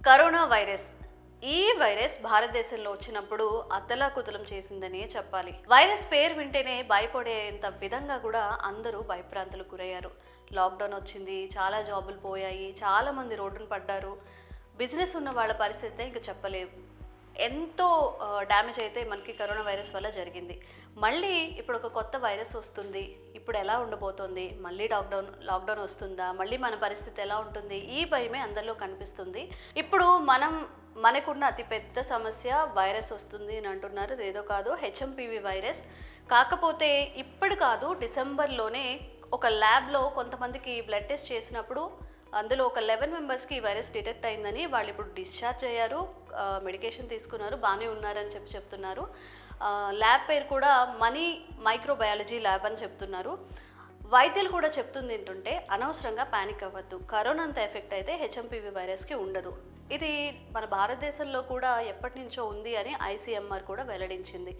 Corona virus ఈ virus భారతదేశంలో వచ్చినప్పుడు అతలాకుతలం చేసిందనే చెప్పాలి. వైరస్ పేరు వింటేనే భయపడేంత విధంగా కూడా అందరూ భయప్రాంతులకు గురయ్యారు. లాక్డౌన్ వచ్చింది, చాలా జాబులు పోయాయి, చాలా మంది రోడ్డున పడ్డారు. బిజినెస్ ఉన్న వాళ్ళ పరిస్థితి ఇంకా చెప్పలేవు. ఎంతో డ్యామేజ్ అయితే మనకి కరోనా వైరస్ వల్ల జరిగింది. మళ్ళీ ఇప్పుడు ఒక కొత్త వైరస్ వస్తుంది. ఇప్పుడు ఎలా ఉండబోతోంది, మళ్ళీ లాక్డౌన్ వస్తుందా, మళ్ళీ మన పరిస్థితి ఎలా ఉంటుంది, ఈ భయమే అందరిలో కనిపిస్తుంది. ఇప్పుడు మనకున్న అతిపెద్ద సమస్య వైరస్ వస్తుంది అని అంటున్నారు. ఏదో కాదు, హెచ్ఎంపివి వైరస్. కాకపోతే ఇప్పుడు కాదు, డిసెంబర్లోనే ఒక ల్యాబ్లో కొంతమందికి బ్లడ్ టెస్ట్ చేసినప్పుడు అందులో ఒక 11 మెంబర్స్కి ఈ వైరస్ డిటెక్ట్ అయిందని వాళ్ళు ఇప్పుడు డిశ్చార్జ్ అయ్యారు, మెడికేషన్ తీసుకున్నారు, బాగానే ఉన్నారని చెప్తున్నారు. ల్యాబ్ పేరు కూడా మనీ మైక్రోబయాలజీ ల్యాబ్ అని చెప్తున్నారు. వైద్యులు కూడా చెప్తుంది ఏంటంటే అనవసరంగా ప్యానిక్ అవ్వద్దు. కరోనా అంత ఎఫెక్ట్ అయితే హెచ్ఎంపివి వైరస్కి ఉండదు. ఇది మన భారతదేశంలో కూడా ఎప్పటి నుంచో ఉంది అని ఐసీఎంఆర్ కూడా వెల్లడించింది.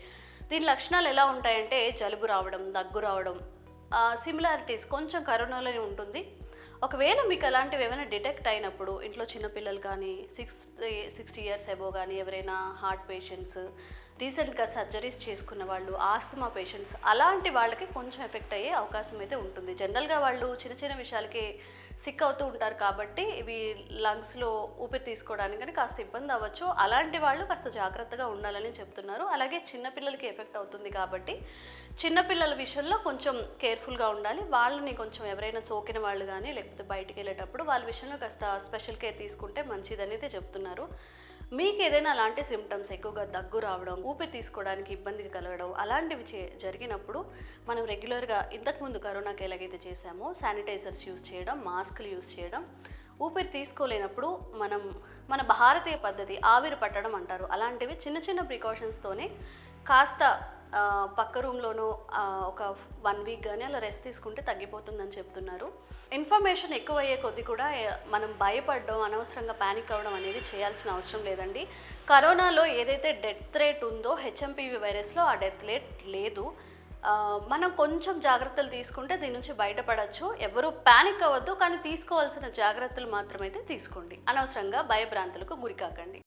దీని లక్షణాలు ఎలా ఉంటాయంటే జలుబు రావడం, దగ్గు రావడం, సిమిలారిటీస్ కొంచెం కరోనాలోనే ఉంటుంది. ఒకవేళ మీకు అలాంటివి ఏమైనా డిటెక్ట్ అయినప్పుడు ఇంట్లో చిన్నపిల్లలు కానీ 60 ఇయర్స్ అబోవ్ కానీ ఎవరైనా హార్ట్ పేషెంట్స్, రీసెంట్గా సర్జరీస్ చేసుకున్న వాళ్ళు, ఆస్తమా పేషెంట్స్, అలాంటి వాళ్ళకి కొంచెం ఎఫెక్ట్ అయ్యే అవకాశం అయితే ఉంటుంది. జనరల్గా వాళ్ళు చిన్న చిన్న విషయాలకి సిక్ అవుతూ ఉంటారు కాబట్టి ఇవి లంగ్స్లో ఊపిరి తీసుకోవడానికి కానీ కాస్త ఇబ్బంది అవ్వచ్చు. అలాంటి వాళ్ళు కాస్త జాగ్రత్తగా ఉండాలని చెప్తున్నారు. అలాగే చిన్నపిల్లలకి ఎఫెక్ట్ అవుతుంది కాబట్టి చిన్నపిల్లల విషయంలో కొంచెం కేర్ఫుల్గా ఉండాలి. వాళ్ళని కొంచెం ఎవరైనా సోకిన వాళ్ళు కానీ లేకపోతే బయటికి వెళ్ళేటప్పుడు వాళ్ళ విషయంలో కాస్త స్పెషల్ కేర్ తీసుకుంటే మంచిదని అయితే చెప్తున్నారు. మీకు ఏదైనా అలాంటి సిమ్టమ్స్, ఎక్కువగా దగ్గు రావడం, ఊపిరి తీసుకోవడానికి ఇబ్బంది కలగడం అలాంటివి జరిగినప్పుడు మనం రెగ్యులర్గా ఇంతకుముందు కరోనాకి ఎలాగైతే చేసామో శానిటైజర్స్ యూస్ చేయడం, మాస్కులు యూస్ చేయడం, ఊపిరి తీసుకోలేనప్పుడు మన భారతీయ పద్ధతి ఆవిరి పట్టడం అంటారు. అలాంటివి చిన్న చిన్న ప్రికాషన్స్తోనే కాస్త పక్క రూమ్లోనూ ఒక 1 వీక్ కానీ అలా రెస్ట్ తీసుకుంటే తగ్గిపోతుందని చెప్తున్నారు. ఇన్ఫర్మేషన్ ఎక్కువయ్యే కొద్దీ కూడా మనం భయపడడం, అనవసరంగా ప్యానిక్ అవ్వడం అనేది చేయాల్సిన అవసరం లేదండి. కరోనాలో ఏదైతే డెత్ రేట్ ఉందో హెచ్ఎంపివి వైరస్లో ఆ డెత్ రేట్ లేదు. మనం కొంచెం జాగ్రత్తలు తీసుకుంటే దీని నుంచి బయటపడవచ్చు. ఎవరు ప్యానిక్ అవ్వద్దు, కానీ తీసుకోవాల్సిన జాగ్రత్తలు మాత్రమైతే తీసుకోండి. అనవసరంగా భయభ్రాంతులకు గురికాకండి.